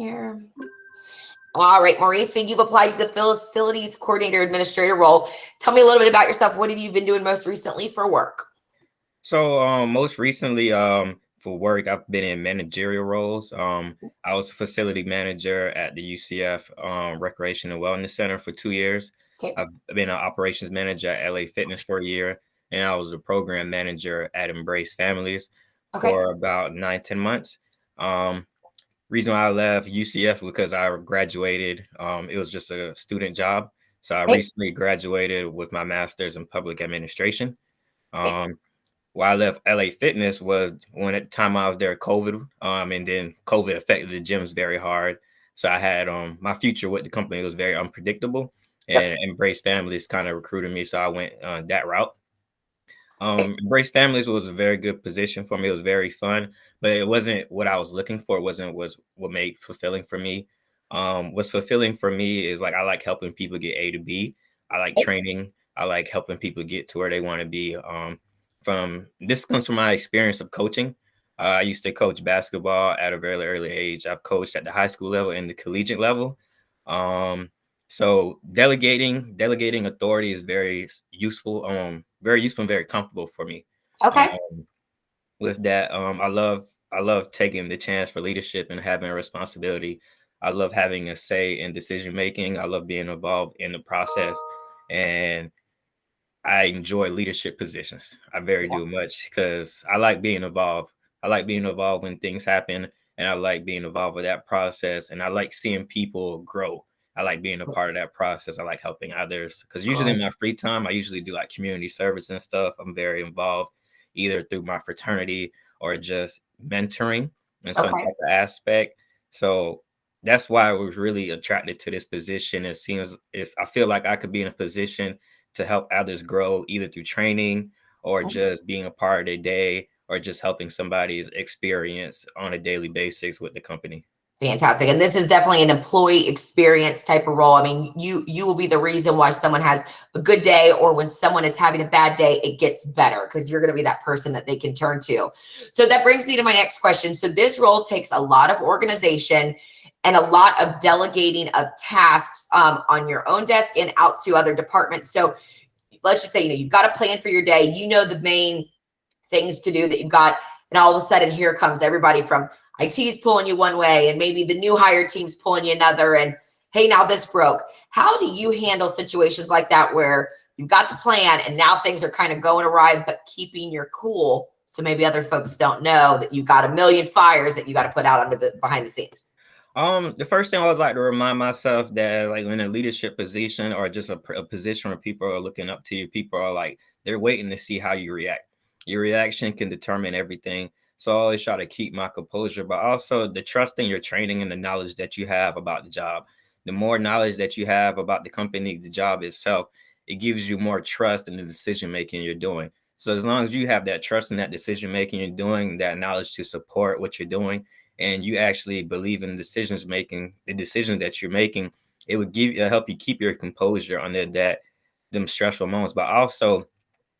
here. All right, Maurice, so you've applied to the facilities coordinator administrator role. Tell me a little bit about yourself. What have you been doing most recently for work? So most recently, for work, I've been in managerial roles. I was a facility manager at the UCF Recreation and Wellness Center for 2 years. Okay. I've been an operations manager at LA Fitness for a year, and I was a program manager at Embrace Families Okay. for about 9, 10 months. Um, Reason why I left UCF because I graduated. It was just a student job, so I Okay. recently graduated with my master's in public administration. Okay. Um, why I left LA Fitness was when at the time I was there, COVID, and then COVID affected the gyms very hard. So I had my future with the company was very unpredictable, Yep. and Embrace Families kind of recruited me, so I went that route. Okay. Embrace Families was a very good position for me. It was very fun, but it wasn't what I was looking for. It wasn't was what made fulfilling for me. What's fulfilling for me is like I like helping people get A to B. I like Okay. training. I like helping people get to where they want to be. From this comes from my experience of coaching. I used to coach basketball at a very early age. I've coached at the high school level and the collegiate level. Um, so delegating authority is very useful and very comfortable for me. Okay. Um, with that, I love taking the chance for leadership and having a responsibility. I love having a say in decision making. I love being involved in the process, and I enjoy leadership positions. I very Yeah. do much because I like being involved. I like being involved when things happen, and I like being involved with that process. And I like seeing people grow. I like being a part of that process. I like helping others because usually in my free time, I usually do like community service and stuff. I'm very involved either through my fraternity or just mentoring in some Okay. type of aspect. So that's why I was really attracted to this position. It seems if I feel like I could be in a position to help others grow either through training or just being a part of their day or just helping somebody's experience on a daily basis with the company. Fantastic. And this is definitely an employee experience type of role. I mean, you will be the reason why someone has a good day, or when someone is having a bad day, it gets better because you're going to be that person that they can turn to. So that brings me to my next question. So this role takes a lot of organization and a lot of delegating of tasks on your own desk and out to other departments. So let's just say, you've got a plan for your day. You know the main things to do that you've got. And all of a sudden, here comes everybody from IT's pulling you one way, and maybe the new hire team's pulling you another. And hey, now this broke. How do you handle situations like that where you've got the plan and now things are kind of going awry, but keeping your cool so maybe other folks don't know that you've got a million fires that you got to put out under the behind the scenes? The first thing I always like to remind myself that like in a leadership position or just a position where people are looking up to you, people are like they're waiting to see how you react. Your reaction can determine everything. So I always try to keep my composure, but also the trust in your training and the knowledge that you have about the job. The more knowledge that you have about the company, the job itself, it gives you more trust in the decision making you're doing. So as long as you have that trust in that decision making you're doing, that knowledge to support what you're doing, and you actually believe in the decision that you're making, it would help you keep your composure under them stressful moments, but also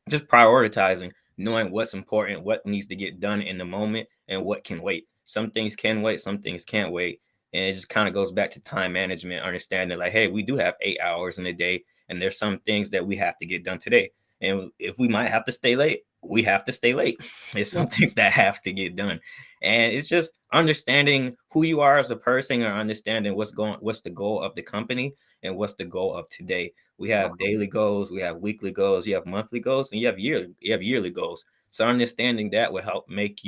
just prioritizing, knowing what's important, what needs to get done in the moment, and what can wait. Some things can wait, some things can't wait. And it just kind of goes back to time management, understanding like, hey, we do have 8 hours in a day, and there's some things that we have to get done today. And if we might have to stay late, we have to stay late. There's some things that have to get done. And it's just understanding who you are as a person or understanding what's the goal of the company and what's the goal of today. We have daily goals, we have weekly goals, you have monthly goals, and you have yearly goals. So understanding that will help make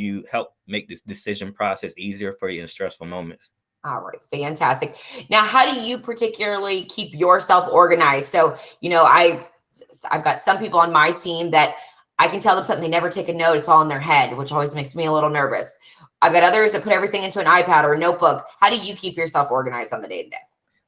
this decision process easier for you in stressful moments. All right, fantastic. Now, how do you particularly keep yourself organized? So, I've got some people on my team that I can tell them something, they never take a note. It's all in their head, which always makes me a little nervous. I've got others that put everything into an iPad or a notebook. How do you keep yourself organized on the day to day?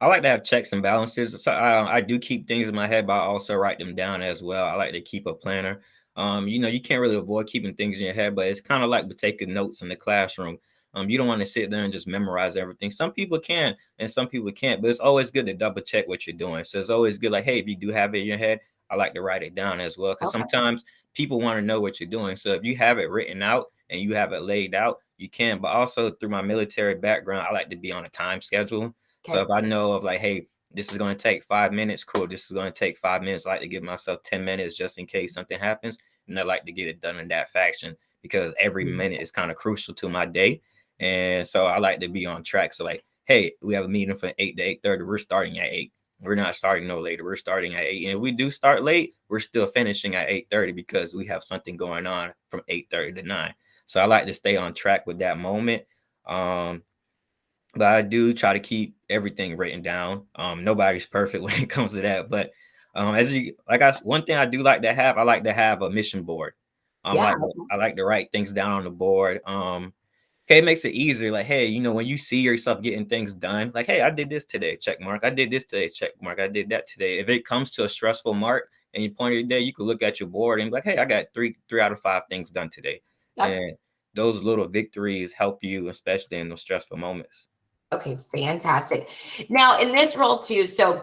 I like to have checks and balances. So I do keep things in my head, but I also write them down as well. I like to keep a planner. You can't really avoid keeping things in your head, but it's kind of like taking notes in the classroom. You don't want to sit there and just memorize everything. Some people can, and some people can't. But it's always good to double check what you're doing. So it's always good, like, hey, if you do have it in your head, I like to write it down as well, because Okay. sometimes people want to know what you're doing. So if you have it written out and you have it laid out, you can. But also through my military background, I like to be on a time schedule. So if I know of like, hey, this is going to take 5 minutes, cool. This is going to take 5 minutes. I like to give myself 10 minutes just in case something happens. And I like to get it done in that faction because every minute is kind of crucial to my day. And so I like to be on track. So like, hey, we have a meeting from 8 to 8:30. We're starting at 8. We're not starting no later. We're starting at 8. And if we do start late, we're still finishing at 8:30 because we have something going on from 8:30 to 9. So I like to stay on track with that moment. But I do try to keep everything written down. Nobody's perfect when it comes to that. But one thing I do like to have, I like to have a mission board. Yeah. I like to write things down on the board. Okay, it makes it easier. Like, hey, you know, when you see yourself getting things done, like, hey, I did this today, check mark. I did this today, check mark. I did that today. If it comes to a stressful mark and you point your day, you can look at your board and be like, hey, I got three out of 5 things done today. Yep. And those little victories help you, especially in those stressful moments. Okay, fantastic. Now in this role too, so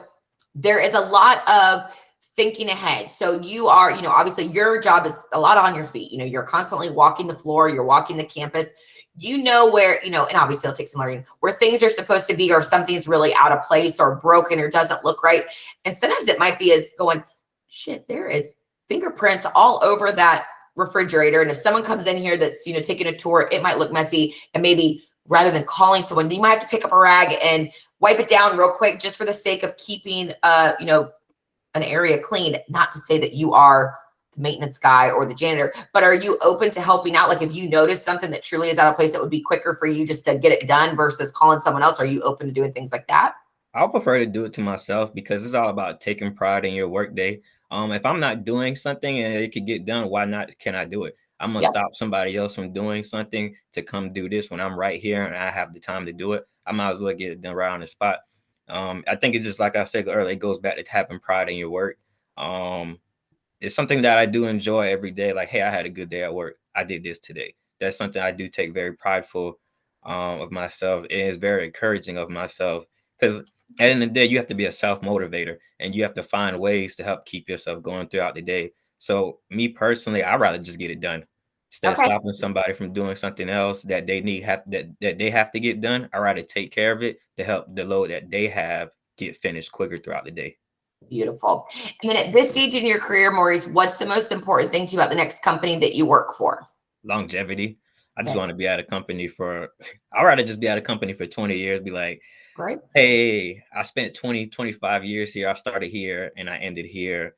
there is a lot of thinking ahead. So you are, obviously your job is a lot on your feet. You're constantly walking the floor, you're walking the campus. Where, and obviously it'll take some learning where things are supposed to be, or something's really out of place or broken or doesn't look right. And sometimes it might be as going, shit, there is fingerprints all over that refrigerator. And if someone comes in here that's, taking a tour, it might look messy. And maybe rather than calling someone, you might have to pick up a rag and wipe it down real quick just for the sake of keeping, an area clean. Not to say that you are the maintenance guy or the janitor, but are you open to helping out? Like if you notice something that truly is out of place that would be quicker for you just to get it done versus calling someone else, are you open to doing things like that? I'll prefer to do it to myself because it's all about taking pride in your workday. If I'm not doing something and it could get done, why not? Can I do it? I'm gonna stop somebody else from doing something to come do this when I'm right here and I have the time to do it. I might as well get it done right on the spot. I think it's just like I said earlier, it goes back to having pride in your work. It's something that I do enjoy every day. Like, hey, I had a good day at work. I did this today. That's something I do take very prideful of myself. It is very encouraging of myself because at the end of the day, you have to be a self-motivator and you have to find ways to help keep yourself going throughout the day. So me personally, I'd rather just get it done. Instead of stopping somebody from doing something else that they that they have to get done, I'd rather take care of it to help the load that they have get finished quicker throughout the day. Beautiful. And then at this stage in your career, Maurice, what's the most important thing to you about the next company that you work for? Longevity. I just want to be at a company I'd rather just be at a company for 20 years, be like, Right. hey, I spent 25 years here. I started here and I ended here.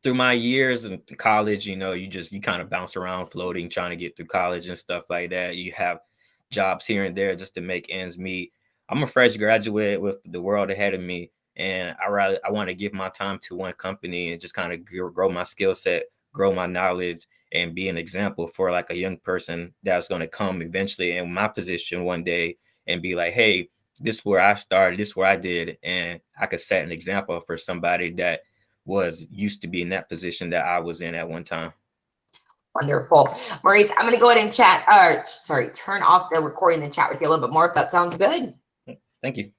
Through my years in college, you kind of bounce around floating, trying to get through college and stuff like that. You have jobs here and there just to make ends meet. I'm a fresh graduate with the world ahead of me. And I want to give my time to one company and just kind of grow my skill set, grow my knowledge, and be an example for like a young person that's going to come eventually in my position one day and be like, hey, this is where I started, this is where I did. And I could set an example for somebody that was used to be in that position that I was in at one time. Wonderful. Maurice, I'm going to go ahead and turn off the recording and chat with you a little bit more if that sounds good. Thank you.